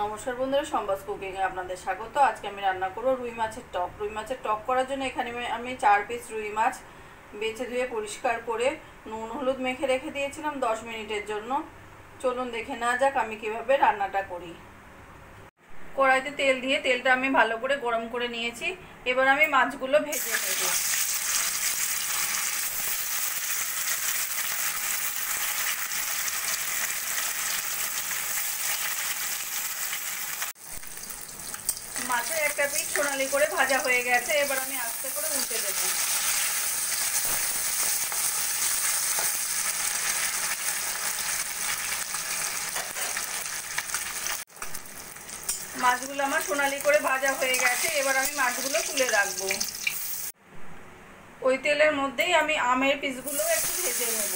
নমস্কার বন্ধুরা, সম্বাস কুকিংয়ে আপনাদের স্বাগত। আজকে আমি রান্না করব রুই মাছের টক। রুই মাছের টক করার জন্য এখানে আমি 4 পিস রুই মাছ বেছে ধুয়ে পরিষ্কার করে নুন হলুদ মেখে রেখে দিয়েছিলাম 10 মিনিটের জন্য। চলুন দেখে নেওয়া যাক আমি কিভাবে রান্নাটা করি। কড়াইতে তেল দিয়ে তেলটা আমি ভালো করে গরম করে নিয়েছি। এবার আমি মাছগুলো ভেজে নেব। মাছের একটা পিঠ সোনালি করে ভাজা হয়ে গেছে, এবার আমি আস্তে করে উল্টে দেব। মাছগুলো আমার সোনালি করে ভাজা হয়ে গেছে, এবার আমি মাছগুলো তুলে রাখবো। ওই তেলের মধ্যেই আমি আমের পিসগুলো একটু ভেজে নেব।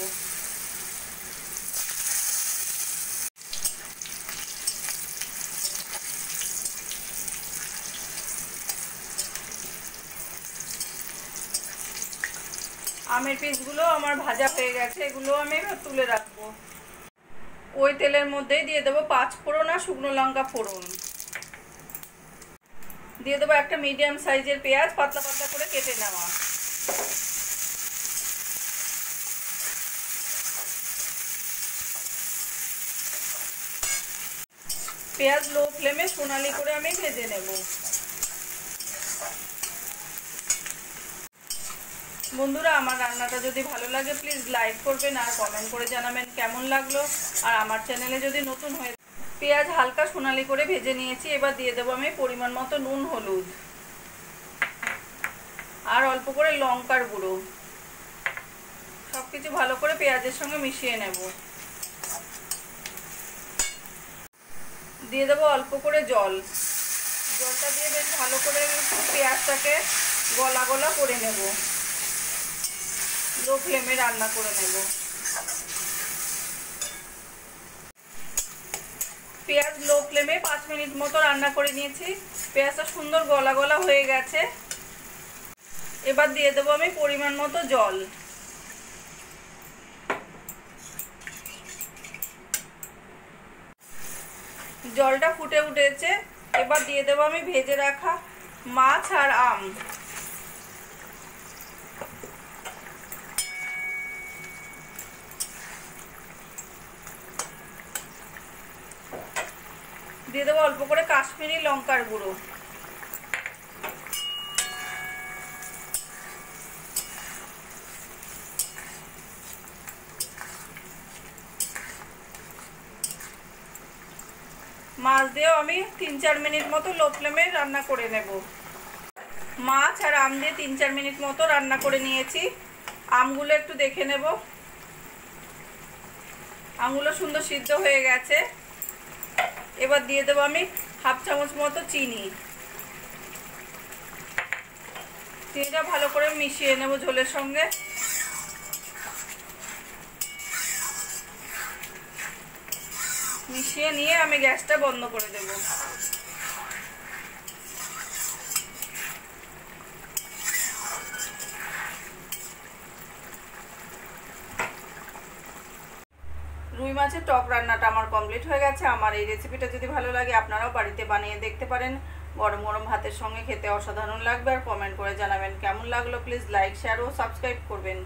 আমের পিসগুলো আমার ভাজা হয়ে গেছে, এগুলো আমি এবার তুলে রাখবো। ওই তেলের মধ্যেই দিয়ে দেবো 5 ফোড়ন আর শুকনো লঙ্কা ফোড়ন। দিয়ে দেবো একটা মিডিয়াম সাইজের পেঁয়াজ পাতলা পাতলা করে কেটে নেওয়া। পেঁয়াজ লো ফ্লেমে সোনালি করে আমি ভেজে নেব। বন্ধুরা, আমার রান্নাটা যদি ভালো লাগে প্লিজ লাইক করবেন আর কমেন্ট করে জানাবেন কেমন লাগলো। আর আমার চ্যানেলে যদি নতুন হয়ে, পেঁয়াজ হালকা সোনালি করে ভেজে নিয়েছি। এবার দিয়ে দেবো আমি পরিমাণ মতো নুন হলুদ আর অল্প করে লঙ্কার গুঁড়ো। সবকিছু ভালো করে পেঁয়াজের সঙ্গে মিশিয়ে নেব। দিয়ে দেবো অল্প করে জল। জলটা দিয়ে বেশ ভালো করে পেঁয়াজটাকে গলা গলা করে নেব। লো ফ্লেমে রান্না করে নেব। পেঁয়াজ লো ফ্লেমে 5 মিনিট মতো রান্না করে নিয়েছি। পেঁয়াজটা সুন্দর গলা গলা হয়ে গেছে। এবার দিয়ে দেবো আমি পরিমাণ মতো জল। জলটা ফুটে উঠেছে, এবার দিয়ে দেবো আমি ভেজে রাখা মাছ আর আম। দিয়ে দেবো অল্প করে কাশ্মীরি লঙ্কার গুঁড়ো। মাছ দিয়েও আমি 3-4 মিনিট মতো লো ফ্লেমে রান্না করে নেব। মাছ আর আম দিয়ে 3-4 মিনিট মতো রান্না করে নিয়েছি। আমগুলো একটু দেখে নেব। আমগুলো সুন্দর সিদ্ধ হয়ে গেছে। এবার দিয়ে দেবো আমি হাফ চামচ মতো চিনি। চিনিটা ভালো করে মিশিয়ে নেব ঝোলের সঙ্গে। মিশিয়ে নিয়ে আমি গ্যাসটা বন্ধ করে দেব। রুই মাছের টক রান্নাটা আমার কমপ্লিট হয়ে গেছে। আমার এই রেসিপিটা যদি ভালো লাগে আপনারাও বাড়িতে বানিয়ে দেখতে পারেন। গরম গরম ভাতের সঙ্গে খেতে অসাধারণ লাগবে। আর কমেন্ট করে জানাবেন কেমন লাগলো। প্লিজ লাইক, শেয়ার ও সাবস্ক্রাইব করবেন।